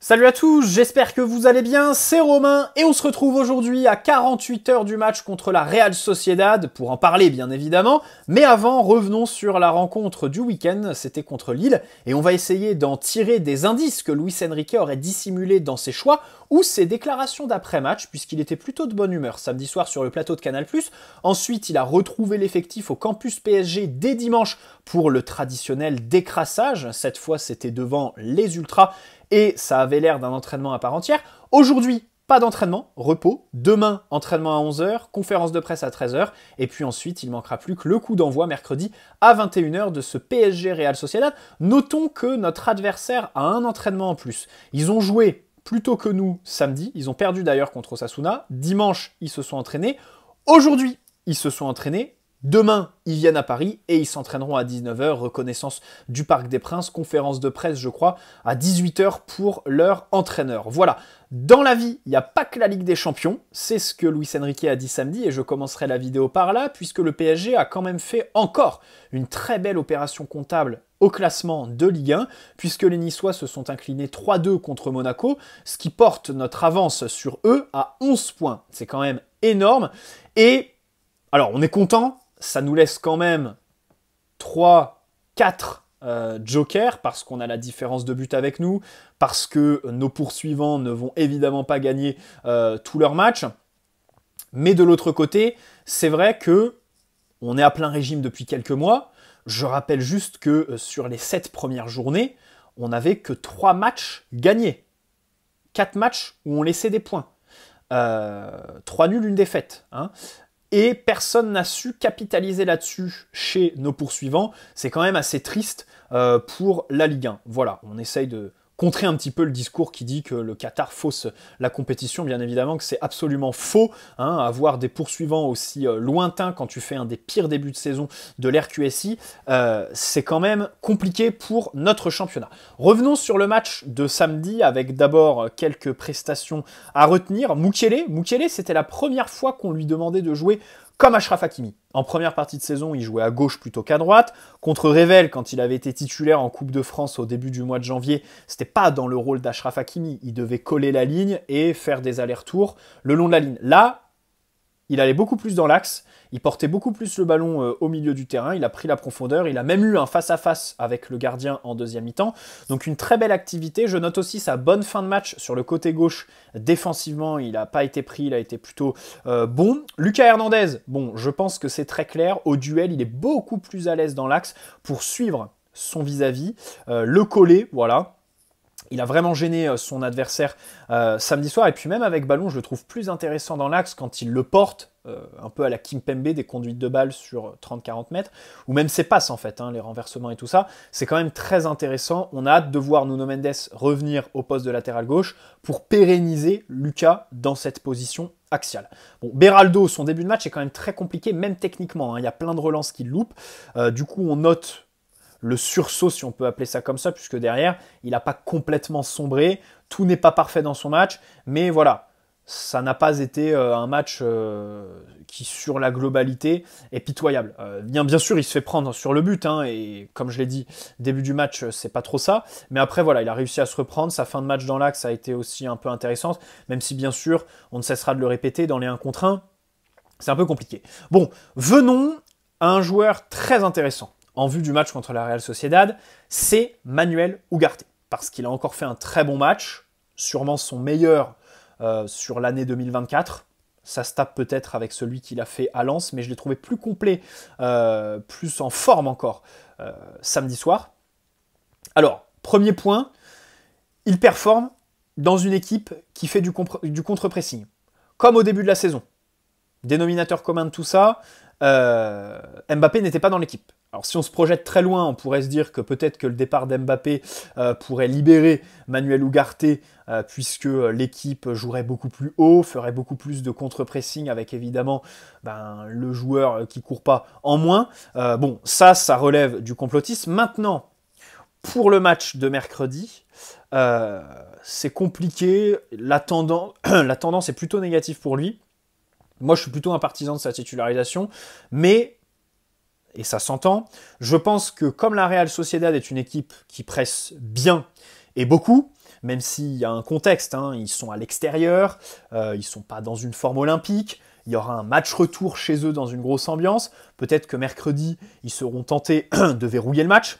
Salut à tous, j'espère que vous allez bien, c'est Romain et on se retrouve aujourd'hui à 48 heures du match contre la Real Sociedad pour en parler bien évidemment. Mais avant, revenons sur la rencontre du week-end, c'était contre Lille et on va essayer d'en tirer des indices que Luis Enrique aurait dissimulés dans ses choix ou ses déclarations d'après-match puisqu'il était plutôt de bonne humeur samedi soir sur le plateau de Canal+. Ensuite, il a retrouvé l'effectif au campus PSG dès dimanche pour le traditionnel décrassage. Cette fois, c'était devant les Ultras. Et ça avait l'air d'un entraînement à part entière. Aujourd'hui, pas d'entraînement, repos. Demain, entraînement à 11 h, conférence de presse à 13 h. Et puis ensuite, il ne manquera plus que le coup d'envoi mercredi à 21 h de ce PSG Real Sociedad. Notons que notre adversaire a un entraînement en plus. Ils ont joué plus tôt que nous samedi. Ils ont perdu d'ailleurs contre Osasuna. Dimanche, ils se sont entraînés. Aujourd'hui, ils se sont entraînés. Demain, ils viennent à Paris et ils s'entraîneront à 19 h, reconnaissance du Parc des Princes, conférence de presse, je crois, à 18 h pour leur entraîneur. Voilà, dans la vie, il n'y a pas que la Ligue des Champions, c'est ce que Luis Enrique a dit samedi et je commencerai la vidéo par là, puisque le PSG a quand même fait encore une très belle opération comptable au classement de Ligue 1, puisque les Niçois se sont inclinés 3-2 contre Monaco, ce qui porte notre avance sur eux à 11 points. C'est quand même énorme et alors on est content. Ça nous laisse quand même 3-4 jokers, parce qu'on a la différence de but avec nous, parce que nos poursuivants ne vont évidemment pas gagner tous leurs matchs. Mais de l'autre côté, c'est vrai que on est à plein régime depuis quelques mois. Je rappelle juste que sur les 7 premières journées, on n'avait que 3 matchs gagnés. 4 matchs où on laissait des points. 3 nuls, une défaite. Et personne n'a su capitaliser là-dessus chez nos poursuivants. C'est quand même assez triste pour la Ligue 1. Voilà, on essaye de contrer un petit peu le discours qui dit que le Qatar fausse la compétition. Bien évidemment que c'est absolument faux. Avoir des poursuivants aussi lointains quand tu fais un des pires débuts de saison de l'RQSI, c'est quand même compliqué pour notre championnat. Revenons sur le match de samedi avec d'abord quelques prestations à retenir. Mukiele, c'était la première fois qu'on lui demandait de jouer comme Achraf Hakimi. En première partie de saison, il jouait à gauche plutôt qu'à droite. Contre Revel, quand il avait été titulaire en Coupe de France au début du mois de janvier, c'était pas dans le rôle d'Achraf Hakimi. Il devait coller la ligne et faire des allers-retours le long de la ligne. Là, il allait beaucoup plus dans l'axe, il portait beaucoup plus le ballon au milieu du terrain, il a pris la profondeur, il a même eu un face-à-face avec le gardien en deuxième mi-temps. Donc une très belle activité. Je note aussi sa bonne fin de match sur le côté gauche. Défensivement, il n'a pas été pris, il a été plutôt bon. Lucas Hernandez, bon, je pense que c'est très clair. Au duel, il est beaucoup plus à l'aise dans l'axe pour suivre son vis-à-vis, le coller, voilà. Il a vraiment gêné son adversaire samedi soir. Et puis même avec ballon, je le trouve plus intéressant dans l'axe quand il le porte, un peu à la Kimpembe, des conduites de balle sur 30-40 mètres, ou même ses passes en fait, les renversements et tout ça. C'est quand même très intéressant. On a hâte de voir Nuno Mendes revenir au poste de latéral gauche pour pérenniser Lucas dans cette position axiale. Bon, Beraldo, son début de match est quand même très compliqué, même techniquement. Il y a plein de relances qu'il loupe. Du coup, on note le sursaut, si on peut appeler ça comme ça, puisque derrière, il n'a pas complètement sombré, tout n'est pas parfait dans son match, mais voilà, ça n'a pas été un match qui, sur la globalité, est pitoyable. Bien sûr, il se fait prendre sur le but, et comme je l'ai dit, début du match, c'est pas trop ça, mais après, voilà, il a réussi à se reprendre, sa fin de match dans l'axe a été aussi un peu intéressante, même si, bien sûr, on ne cessera de le répéter, dans les 1 contre 1, c'est un peu compliqué. Bon, venons à un joueur très intéressant en vue du match contre la Real Sociedad, c'est Manuel Ugarte. Parce qu'il a encore fait un très bon match, sûrement son meilleur sur l'année 2024. Ça se tape peut-être avec celui qu'il a fait à Lens, mais je l'ai trouvé plus complet, plus en forme encore, samedi soir. Alors, premier point, il performe dans une équipe qui fait du contre-pressing, comme au début de la saison. Dénominateur commun de tout ça, Mbappé n'était pas dans l'équipe. Alors si on se projette très loin, on pourrait se dire que peut-être que le départ d'Mbappé pourrait libérer Manuel Ugarte puisque l'équipe jouerait beaucoup plus haut, ferait beaucoup plus de contre-pressing avec évidemment le joueur qui court pas en moins. Bon, ça relève du complotisme. Maintenant, pour le match de mercredi, c'est compliqué. La tendance est plutôt négative pour lui. Moi, je suis plutôt un partisan de sa titularisation, mais, et ça s'entend, je pense que comme la Real Sociedad est une équipe qui presse bien et beaucoup, même s'il y a un contexte, hein, ils sont à l'extérieur, ils sont pas dans une forme olympique, il y aura un match retour chez eux dans une grosse ambiance, peut-être que mercredi, ils seront tentés de verrouiller le match.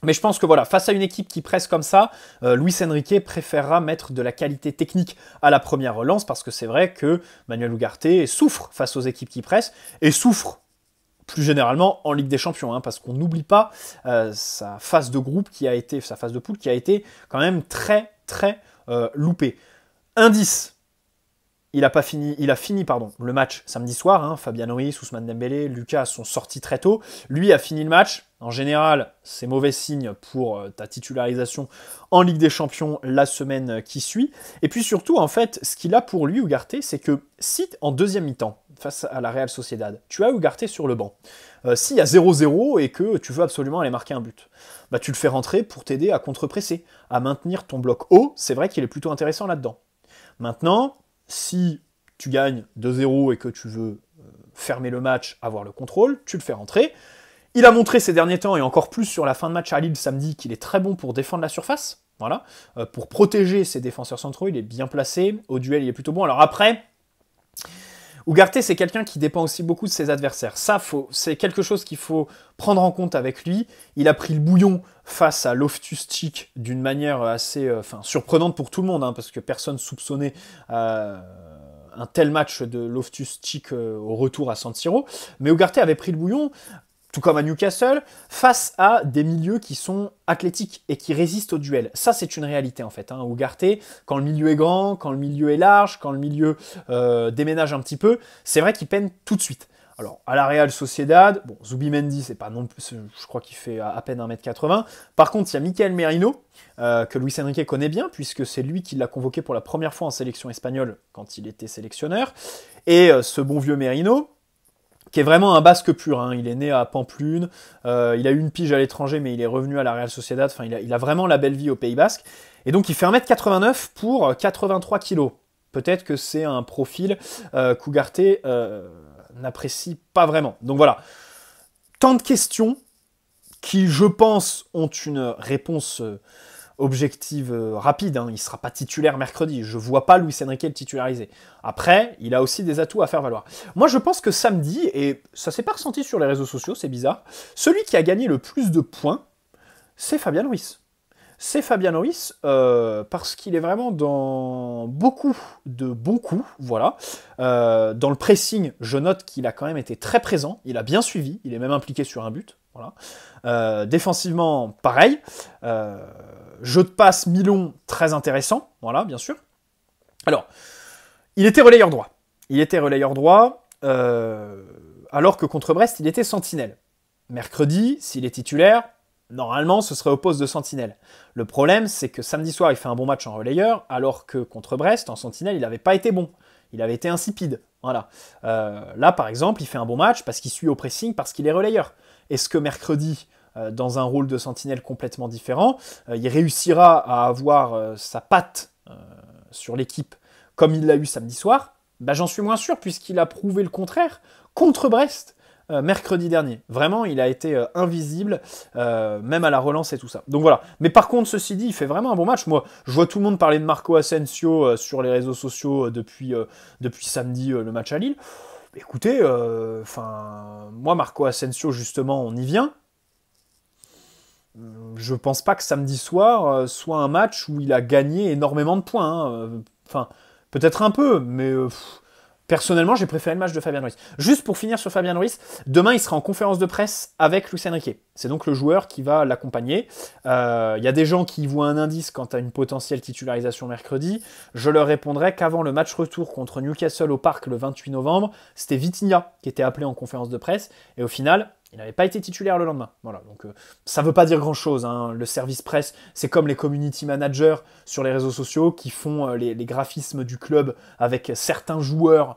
Mais je pense que voilà, face à une équipe qui presse comme ça, Luis Enrique préférera mettre de la qualité technique à la première relance, parce que c'est vrai que Manuel Ugarte souffre face aux équipes qui pressent, et souffre plus généralement en Ligue des Champions, hein, parce qu'on n'oublie pas sa phase de groupe sa phase de poule qui a été quand même très très loupée. Indice. Il a fini le match samedi soir. Hein. Fabian Ruiz, Ousmane Dembélé, Lucas sont sortis très tôt. Lui a fini le match. En général, c'est mauvais signe pour ta titularisation en Ligue des Champions la semaine qui suit. Et puis surtout, en fait, ce qu'il a pour lui, Ugarte, c'est que si en deuxième mi-temps, face à la Real Sociedad, tu as Ugarte sur le banc, s'il y a 0-0 et que tu veux absolument aller marquer un but, bah, tu le fais rentrer pour t'aider à contre-presser, à maintenir ton bloc haut. C'est vrai qu'il est plutôt intéressant là-dedans. Maintenant, si tu gagnes 2-0 et que tu veux fermer le match, avoir le contrôle, tu le fais rentrer. Il a montré ces derniers temps, et encore plus sur la fin de match à Lille samedi, qu'il est très bon pour défendre la surface. Voilà. Pour protéger ses défenseurs centraux, il est bien placé. Au duel, il est plutôt bon. Alors après, Ugarte, c'est quelqu'un qui dépend aussi beaucoup de ses adversaires. Ça, c'est quelque chose qu'il faut prendre en compte avec lui. Il a pris le bouillon face à Loftus-Cheek d'une manière assez surprenante pour tout le monde, hein, parce que personne soupçonnait un tel match de Loftus-Cheek au retour à San Siro. Mais Ugarte avait pris le bouillon, tout comme à Newcastle, face à des milieux qui sont athlétiques et qui résistent au duel. Ça, c'est une réalité en fait. Hein. Ugarte, quand le milieu est grand, quand le milieu est large, quand le milieu déménage un petit peu, c'est vrai qu'il peine tout de suite. Alors, à la Real Sociedad, bon, Zubimendi, c'est pas non plus, je crois qu'il fait à peine 1m80. Par contre, il y a Michael Merino, que Luis Enrique connaît bien, puisque c'est lui qui l'a convoqué pour la première fois en sélection espagnole quand il était sélectionneur. Et ce bon vieux Merino, qui est vraiment un basque pur, hein. Il est né à Pamplune, il a eu une pige à l'étranger, mais il est revenu à la Real Sociedad, enfin, il a vraiment la belle vie au Pays Basque, et donc il fait 1m89 pour 83 kg. Peut-être que c'est un profil qu'Ugarte n'apprécie pas vraiment. Donc voilà, tant de questions qui, je pense, ont une réponse objective rapide, hein. Il ne sera pas titulaire mercredi. Je ne vois pas Luis Enrique le titulariser. Après, il a aussi des atouts à faire valoir. Moi, je pense que samedi, et ça ne s'est pas ressenti sur les réseaux sociaux, c'est bizarre, celui qui a gagné le plus de points, c'est Fabian Ruiz. C'est Fabian Ruiz parce qu'il est vraiment dans beaucoup de bons coups, voilà. Dans le pressing, je note qu'il a quand même été très présent, il a bien suivi, il est même impliqué sur un but, voilà. Défensivement, pareil. Jeu de passe mi-long, très intéressant, voilà, bien sûr. Alors, il était relayeur droit. Alors que contre Brest, il était sentinelle. Mercredi, s'il est titulaire, normalement, ce serait au poste de sentinelle. Le problème, c'est que samedi soir, il fait un bon match en relayeur, alors que contre Brest, en sentinelle, il n'avait pas été bon. Il avait été insipide. Voilà. Là, par exemple, il fait un bon match parce qu'il suit au pressing, parce qu'il est relayeur. Est-ce que mercredi, dans un rôle de sentinelle complètement différent, il réussira à avoir sa patte sur l'équipe comme il l'a eu samedi soir? Ben, j'en suis moins sûr, puisqu'il a prouvé le contraire contre Brest mercredi dernier. Vraiment, il a été invisible, même à la relance et tout ça. Donc voilà. Mais par contre, ceci dit, il fait vraiment un bon match. Moi, je vois tout le monde parler de Marco Asensio sur les réseaux sociaux depuis samedi, le match à Lille. Écoutez, moi, Marco Asensio, justement, on y vient. Je pense pas que samedi soir soit un match où il a gagné énormément de points. Enfin, peut-être un peu, mais personnellement, j'ai préféré le match de Fabian Ruiz. Juste pour finir sur Fabian Ruiz, demain, il sera en conférence de presse avec Luis Enrique. C'est donc le joueur qui va l'accompagner. Il y a des gens qui voient un indice quant à une potentielle titularisation mercredi. Je leur répondrai qu'avant le match retour contre Newcastle au Parc le 28 novembre, c'était Vitinha qui était appelé en conférence de presse. Et au final, il n'avait pas été titulaire le lendemain. Voilà, donc ça ne veut pas dire grand-chose, hein. Le service presse, c'est comme les community managers sur les réseaux sociaux qui font les graphismes du club avec certains joueurs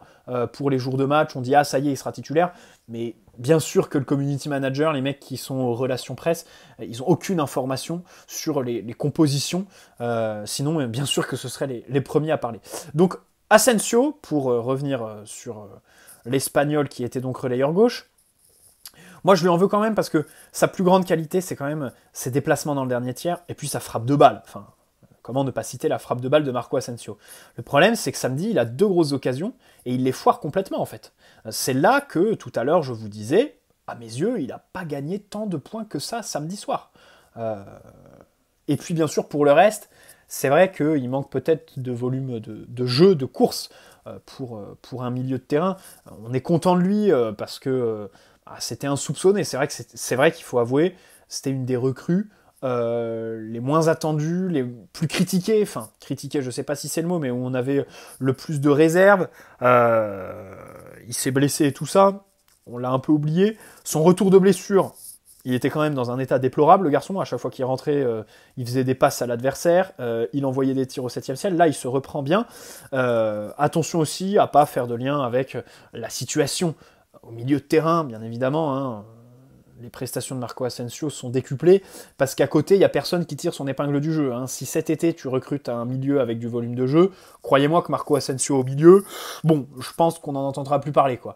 pour les jours de match. On dit « Ah, ça y est, il sera titulaire ». Mais bien sûr que le community manager, les mecs qui sont aux relations presse, ils n'ont aucune information sur les compositions. Sinon, bien sûr que ce seraient les premiers à parler. Donc, Asensio, pour revenir sur l'Espagnol qui était donc relayeur gauche, moi, je lui en veux quand même parce que sa plus grande qualité, c'est quand même ses déplacements dans le dernier tiers et puis sa frappe de balle. Enfin, comment ne pas citer la frappe de balle de Marco Asensio? Le problème, c'est que samedi, il a 2 grosses occasions et il les foire complètement, en fait. C'est là que, tout à l'heure, je vous disais, à mes yeux, il n'a pas gagné tant de points que ça samedi soir. Et puis, bien sûr, pour le reste, c'est vrai qu'il manque peut-être de volume de jeu, de course pour un milieu de terrain. On est content de lui parce que c'était insoupçonné. C'est vrai qu'il faut avouer, c'était une des recrues les moins attendues, les plus critiquées. Enfin, critiquées, je ne sais pas si c'est le mot, mais où on avait le plus de réserves. Il s'est blessé et tout ça. On l'a un peu oublié. Son retour de blessure, il était quand même dans un état déplorable, le garçon. À chaque fois qu'il rentrait, il faisait des passes à l'adversaire, il envoyait des tirs au 7e ciel. Là, il se reprend bien. Attention aussi à ne pas faire de lien avec la situation au milieu de terrain, bien évidemment. Hein. Les prestations de Marco Asensio sont décuplées, parce qu'à côté, il n'y a personne qui tire son épingle du jeu. Hein. Si cet été, tu recrutes un milieu avec du volume de jeu, croyez-moi que Marco Asensio au milieu, bon, je pense qu'on n'en entendra plus parler, quoi.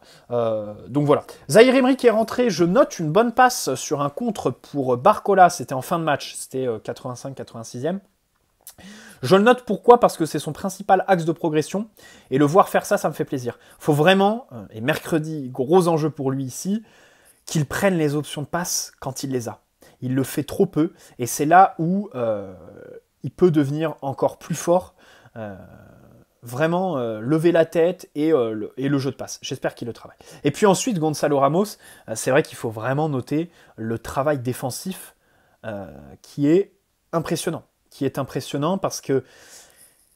Donc voilà. Zahir Emery qui est rentré, je note une bonne passe sur un contre pour Barcola, c'était en fin de match, c'était 85-86e. Je le note pourquoi? Parce que c'est son principal axe de progression, et le voir faire ça, ça me fait plaisir. Faut vraiment, et mercredi, gros enjeu pour lui ici, qu'il prenne les options de passe quand il les a. Il le fait trop peu, et c'est là où il peut devenir encore plus fort, vraiment lever la tête et le jeu de passe. J'espère qu'il le travaille. Et puis ensuite, Gonzalo Ramos, c'est vrai qu'il faut vraiment noter le travail défensif qui est impressionnant. Parce que,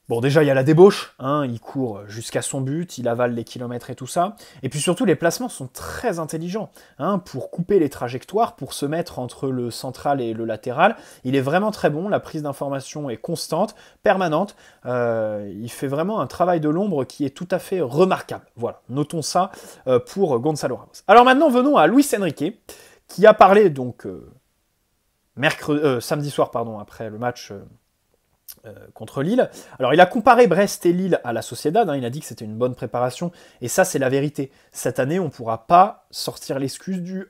bon, déjà, il y a la débauche, hein, il court jusqu'à son but, il avale les kilomètres et tout ça. Et puis surtout, les placements sont très intelligents, hein, pour couper les trajectoires, pour se mettre entre le central et le latéral. Il est vraiment très bon, la prise d'information est constante, permanente. Il fait vraiment un travail de l'ombre qui est tout à fait remarquable. Voilà, notons ça pour Gonzalo Ramos. Alors maintenant, venons à Luis Enrique, qui a parlé donc samedi soir, après le match contre Lille. Alors il a comparé Brest et Lille à la Sociedad, hein, il a dit que c'était une bonne préparation, et ça c'est la vérité. Cette année on ne pourra pas sortir l'excuse du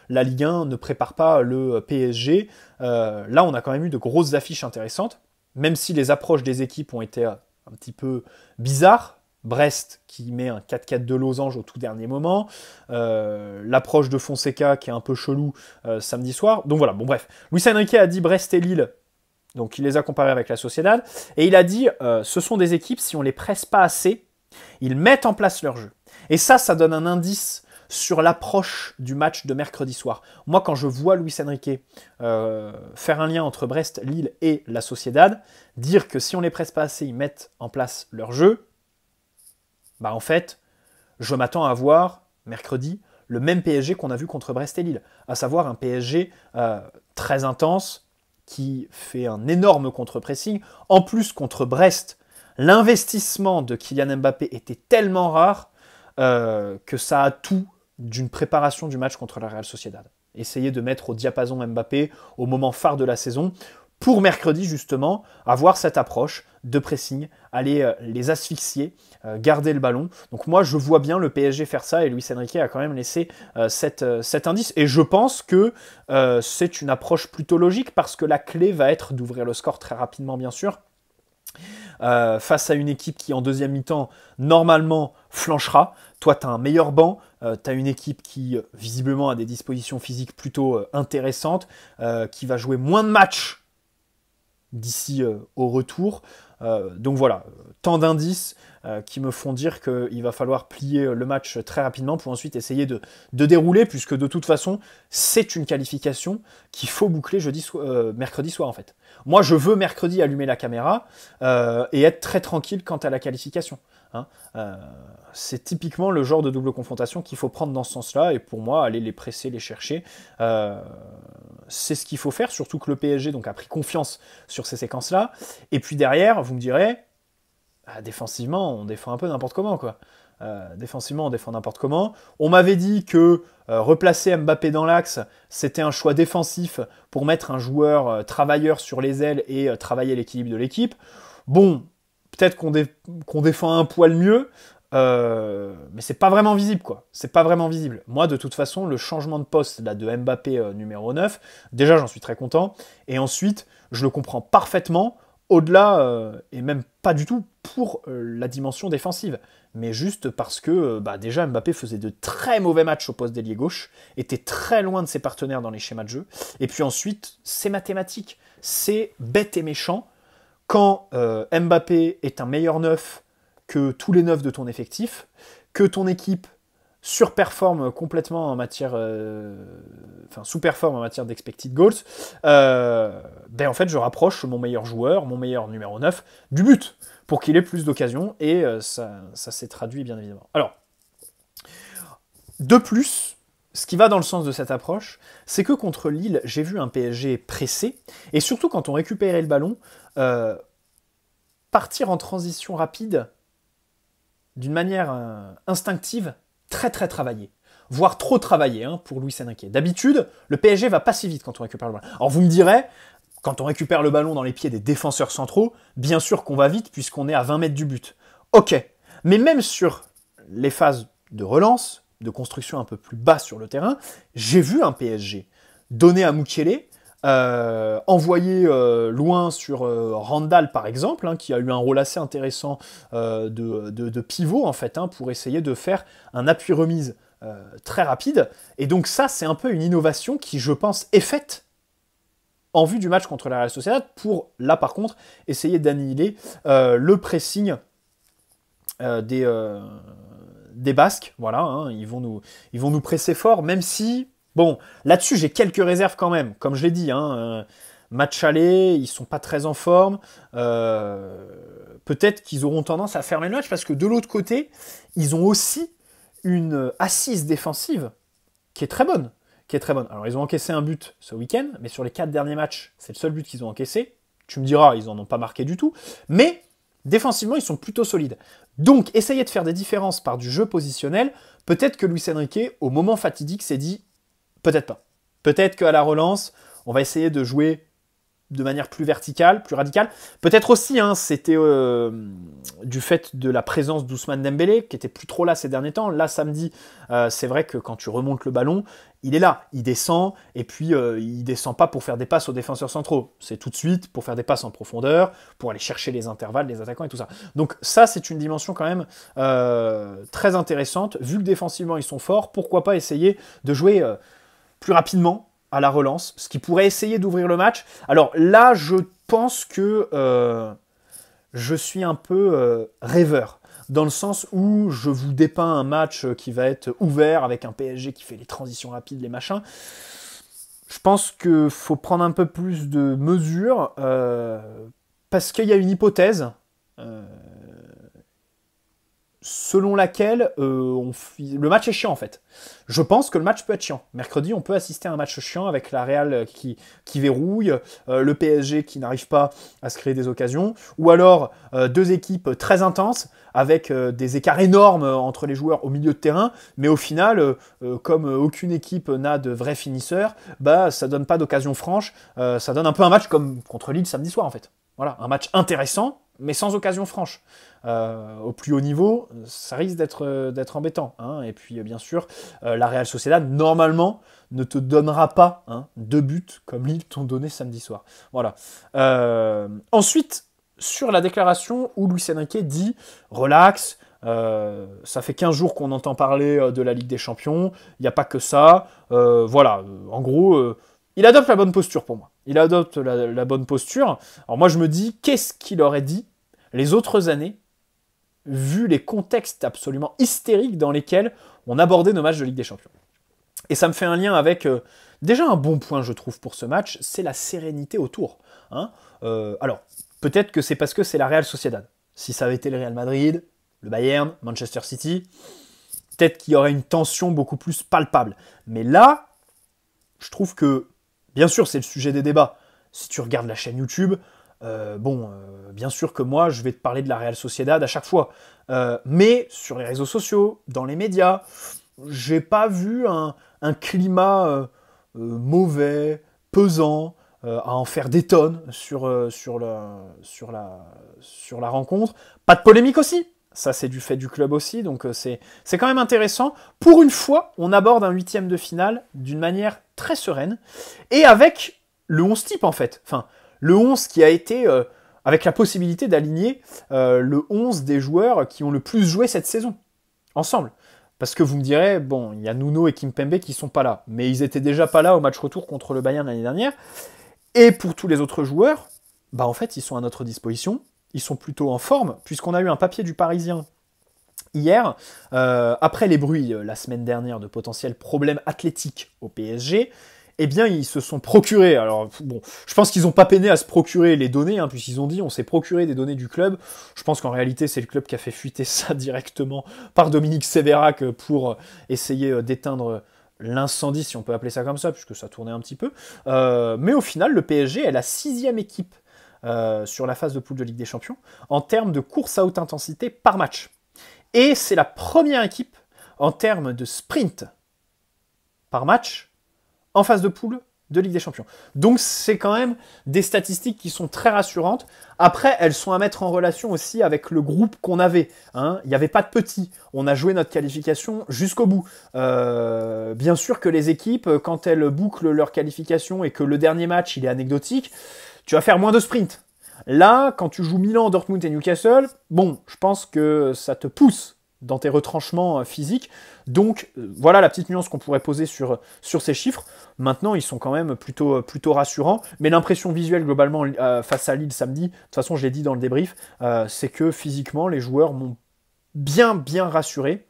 la Ligue 1 ne prépare pas le PSG. Là on a quand même eu de grosses affiches intéressantes, même si les approches des équipes ont été un petit peu bizarres. Brest qui met un 4-4 de losange au tout dernier moment, l'approche de Fonseca qui est un peu chelou samedi soir. Donc voilà, bon bref. Luis Enrique a dit Brest et Lille, donc il les a comparés avec la Sociedad, et il a dit ce sont des équipes, si on les presse pas assez, ils mettent en place leur jeu. Et ça donne un indice sur l'approche du match de mercredi soir. Moi, quand je vois Luis Enrique faire un lien entre Brest, Lille et la Sociedad, dire que si on les presse pas assez, ils mettent en place leur jeu, bah en fait, je m'attends à voir mercredi le même PSG qu'on a vu contre Brest et Lille, à savoir un PSG très intense, qui fait un énorme contre-pressing. En plus, contre Brest, l'investissement de Kylian Mbappé était tellement rare que ça a tout d'une préparation du match contre la Real Sociedad. Essayer de mettre au diapason Mbappé au moment phare de la saison, pour mercredi justement, avoir cette approche de pressing, aller les asphyxier, garder le ballon. Donc moi je vois bien le PSG faire ça, et Luis Enrique a quand même laissé cet indice, et je pense que c'est une approche plutôt logique, parce que la clé va être d'ouvrir le score très rapidement bien sûr, face à une équipe qui en deuxième mi-temps normalement flanchera. Toi tu as un meilleur banc, tu as une équipe qui visiblement a des dispositions physiques plutôt intéressantes, qui va jouer moins de matchs d'ici au retour. Donc voilà, tant d'indices qui me font dire qu'il va falloir plier le match très rapidement pour ensuite essayer de dérouler, puisque de toute façon, c'est une qualification qu'il faut boucler mercredi soir en fait. Moi, je veux mercredi allumer la caméra et être très tranquille quant à la qualification. Hein. C'est typiquement le genre de double confrontation qu'il faut prendre dans ce sens-là, et pour moi, aller les presser, les chercher, c'est ce qu'il faut faire, surtout que le PSG donc, a pris confiance sur ces séquences-là. Et puis derrière, vous me direz, défensivement, on défend un peu n'importe comment, quoi. Défensivement, on défend n'importe comment. On m'avait dit que replacer Mbappé dans l'axe, c'était un choix défensif pour mettre un joueur travailleur sur les ailes et travailler l'équilibre de l'équipe. Bon, peut-être qu'on défend un poil mieux. Mais c'est pas vraiment visible, quoi. C'est pas vraiment visible. Moi, de toute façon, le changement de poste là, de Mbappé numéro 9, déjà, j'en suis très content. Et ensuite, je le comprends parfaitement, au-delà, et même pas du tout pour la dimension défensive. Mais juste parce que, déjà, Mbappé faisait de très mauvais matchs au poste d'ailier gauche, était très loin de ses partenaires dans les schémas de jeu. Et puis ensuite, c'est mathématique. C'est bête et méchant. Quand Mbappé est un meilleur neuf que tous les neufs de ton effectif, que ton équipe surperforme complètement en matière, sous-performe en matière d'expected goals, en fait, je rapproche mon meilleur joueur, mon meilleur numéro 9, du but, pour qu'il ait plus d'occasions, et ça s'est traduit, bien évidemment. Alors, de plus, ce qui va dans le sens de cette approche, c'est que contre Lille, j'ai vu un PSG pressé, et surtout quand on récupérait le ballon, partir en transition rapide, d'une manière instinctive, très très travaillée. Voire trop travaillée pour Luis Enrique. D'habitude, le PSG va pas si vite quand on récupère le ballon. Alors vous me direz, quand on récupère le ballon dans les pieds des défenseurs centraux, bien sûr qu'on va vite puisqu'on est à 20 mètres du but. Ok, mais même sur les phases de relance, de construction un peu plus bas sur le terrain, j'ai vu un PSG donner à Mukiele, envoyé loin sur Randall par exemple, qui a eu un rôle assez intéressant de pivot en fait, pour essayer de faire un appui remise très rapide. Et donc ça, c'est un peu une innovation qui, je pense, est faite en vue du match contre la Real Sociedad pour, là par contre, essayer d'annihiler le pressing des Basques. Voilà, ils vont nous presser fort, même si... Bon, là-dessus, j'ai quelques réserves quand même. Comme je l'ai dit, match aller, ils sont pas très en forme. Peut-être qu'ils auront tendance à fermer le match parce que de l'autre côté, ils ont aussi une assise défensive qui est très bonne. Alors, ils ont encaissé un but ce week-end, mais sur les 4 derniers matchs, c'est le seul but qu'ils ont encaissé. Tu me diras, ils en ont pas marqué du tout. Mais défensivement, ils sont plutôt solides. Donc, essayer de faire des différences par du jeu positionnel, peut-être que Luis Enrique, au moment fatidique, s'est dit peut-être pas. Peut-être qu'à la relance, on va essayer de jouer de manière plus verticale, plus radicale. Peut-être aussi, c'était du fait de la présence d'Ousmane Dembélé, qui était plus trop là ces derniers temps. Là, samedi, c'est vrai que quand tu remontes le ballon, il est là, il descend, et puis il descend pas pour faire des passes aux défenseurs centraux. C'est tout de suite pour faire des passes en profondeur, pour aller chercher les intervalles, les attaquants et tout ça. Donc ça, c'est une dimension quand même très intéressante. Vu que défensivement, ils sont forts, pourquoi pas essayer de jouer plus rapidement à la relance, ce qui pourrait essayer d'ouvrir le match. Alors là, je pense que je suis un peu rêveur, dans le sens où je vous dépeins un match qui va être ouvert, avec un PSG qui fait les transitions rapides, les machins. Je pense qu'il faut prendre un peu plus de mesures, parce qu'il y a une hypothèse, selon laquelle le match est chiant en fait. Je pense que le match peut être chiant. Mercredi, on peut assister à un match chiant avec la Real qui verrouille, le PSG qui n'arrive pas à se créer des occasions, ou alors 2 équipes très intenses avec des écarts énormes entre les joueurs au milieu de terrain, mais au final, comme aucune équipe n'a de vrais finisseurs, ça donne pas d'occasion franche, ça donne un peu un match comme contre Lille samedi soir en fait. Voilà, un match intéressant, mais sans occasion franche. Au plus haut niveau, ça risque d'être embêtant. Et puis, bien sûr, la Real Sociedad, normalement, ne te donnera pas 2 buts comme Lille t'ont donné samedi soir. Voilà. Ensuite, sur la déclaration où Luis Enrique dit « Relax, ça fait 15 jours qu'on entend parler de la Ligue des Champions, il n'y a pas que ça. Voilà, en gros... il adopte la bonne posture pour moi. Il adopte la bonne posture. Alors moi, je me dis, qu'est-ce qu'il aurait dit les autres années, vu les contextes absolument hystériques dans lesquels on abordait nos matchs de Ligue des Champions. Et ça me fait un lien avec, déjà un bon point, je trouve, pour ce match, c'est la sérénité autour. Alors, peut-être que c'est parce que c'est la Real Sociedad. Si ça avait été le Real Madrid, le Bayern, Manchester City, peut-être qu'il y aurait une tension beaucoup plus palpable. Mais là, je trouve que, bien sûr, c'est le sujet des débats. Si tu regardes la chaîne YouTube, bien sûr que moi, je vais te parler de la Real Sociedad à chaque fois. Mais sur les réseaux sociaux, dans les médias, j'ai pas vu un climat mauvais, pesant, à en faire des tonnes sur la rencontre. Pas de polémique aussi. Ça, c'est du fait du club aussi, donc c'est quand même intéressant. Pour une fois, on aborde un huitième de finale d'une manière très sereine, et avec le 11 type, en fait. Enfin, le 11 qui a été, avec la possibilité d'aligner le 11 des joueurs qui ont le plus joué cette saison, ensemble. Parce que vous me direz, bon, il y a Nuno et Kimpembe qui sont pas là, mais ils étaient déjà pas là au match retour contre le Bayern l'année dernière. Et pour tous les autres joueurs, bah en fait, ils sont à notre disposition. Ils sont plutôt en forme, puisqu'on a eu un papier du Parisien hier, après les bruits la semaine dernière de potentiels problèmes athlétiques au PSG. Eh bien, ils se sont procurés. Alors, bon, je pense qu'ils n'ont pas peiné à se procurer les données, hein, puisqu'ils ont dit on s'est procuré des données du club. Je pense qu'en réalité, c'est le club qui a fait fuiter ça directement par Dominique Sévérac pour essayer d'éteindre l'incendie, si on peut appeler ça comme ça, puisque ça tournait un petit peu. Mais au final, le PSG est la 6e équipe sur la phase de poule de Ligue des Champions en termes de course à haute intensité par match. Et c'est la première équipe en termes de sprint par match en phase de poule de Ligue des Champions. Donc c'est quand même des statistiques qui sont très rassurantes. Après, elles sont à mettre en relation aussi avec le groupe qu'on avait. Hein. Il n'y avait pas de petits. On a joué notre qualification jusqu'au bout. Bien sûr que les équipes, quand elles bouclent leur qualification et que le dernier match il est anecdotique, tu vas faire moins de sprint. Là, quand tu joues Milan, Dortmund et Newcastle, bon, je pense que ça te pousse dans tes retranchements physiques. Donc, voilà la petite nuance qu'on pourrait poser sur ces chiffres. Maintenant, ils sont quand même plutôt rassurants. Mais l'impression visuelle, globalement, face à Lille samedi, de toute façon, je l'ai dit dans le débrief, c'est que physiquement, les joueurs m'ont bien rassuré.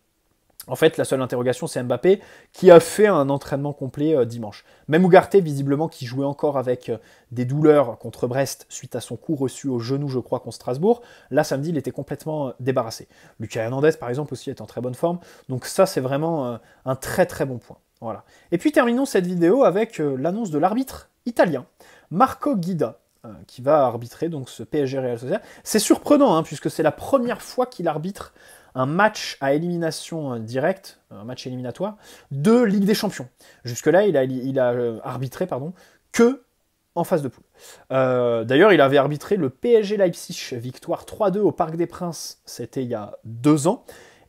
En fait, la seule interrogation, c'est Mbappé, qui a fait un entraînement complet dimanche. Même Ugarte, visiblement, qui jouait encore avec des douleurs contre Brest suite à son coup reçu au genou, je crois, contre Strasbourg. Là, samedi, il était complètement débarrassé. Lucas Hernandez, par exemple, aussi est en très bonne forme. Donc ça, c'est vraiment un très bon point. Voilà. Et puis, terminons cette vidéo avec l'annonce de l'arbitre italien, Marco Guida, qui va arbitrer donc ce PSG Real Sociedad. C'est surprenant, hein, puisque c'est la première fois qu'il arbitre un match à élimination directe, un match éliminatoire, de Ligue des Champions. Jusque-là, il a arbitré que en phase de poule. D'ailleurs, il avait arbitré le PSG Leipzig, victoire 3-2 au Parc des Princes, c'était il y a 2 ans.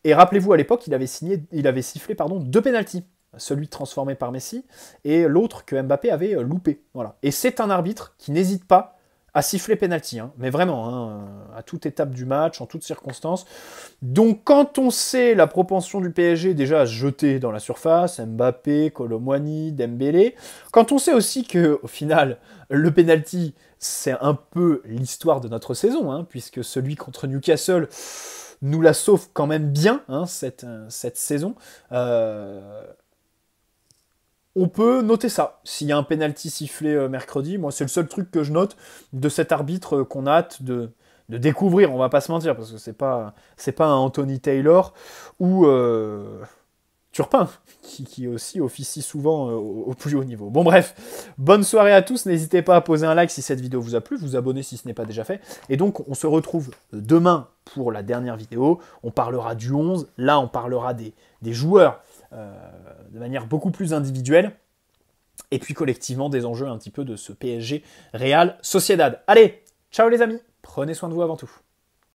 Et rappelez-vous, à l'époque, il avait sifflé 2 pénaltys. Celui transformé par Messi et l'autre que Mbappé avait loupé. Voilà. Et c'est un arbitre qui n'hésite pas à siffler penalty, hein, mais vraiment, hein, à toute étape du match, en toutes circonstances. Donc quand on sait la propension du PSG déjà à se jeter dans la surface, Mbappé, Kolo Muani, Dembélé, quand on sait aussi que au final, le penalty, c'est un peu l'histoire de notre saison, hein, puisque celui contre Newcastle nous la sauve quand même bien, hein, cette saison, on peut noter ça. S'il y a un penalty sifflé mercredi, moi c'est le seul truc que je note de cet arbitre qu'on a hâte de découvrir, on va pas se mentir, parce que c'est pas un Anthony Taylor ou Turpin, qui aussi officie souvent au plus haut niveau. Bon bref, bonne soirée à tous, n'hésitez pas à poser un like si cette vidéo vous a plu, vous abonner si ce n'est pas déjà fait, et donc on se retrouve demain pour la dernière vidéo, on parlera du 11, là on parlera des joueurs de manière beaucoup plus individuelle, et puis collectivement des enjeux un petit peu de ce PSG Real Sociedad. Allez, ciao les amis, prenez soin de vous avant tout.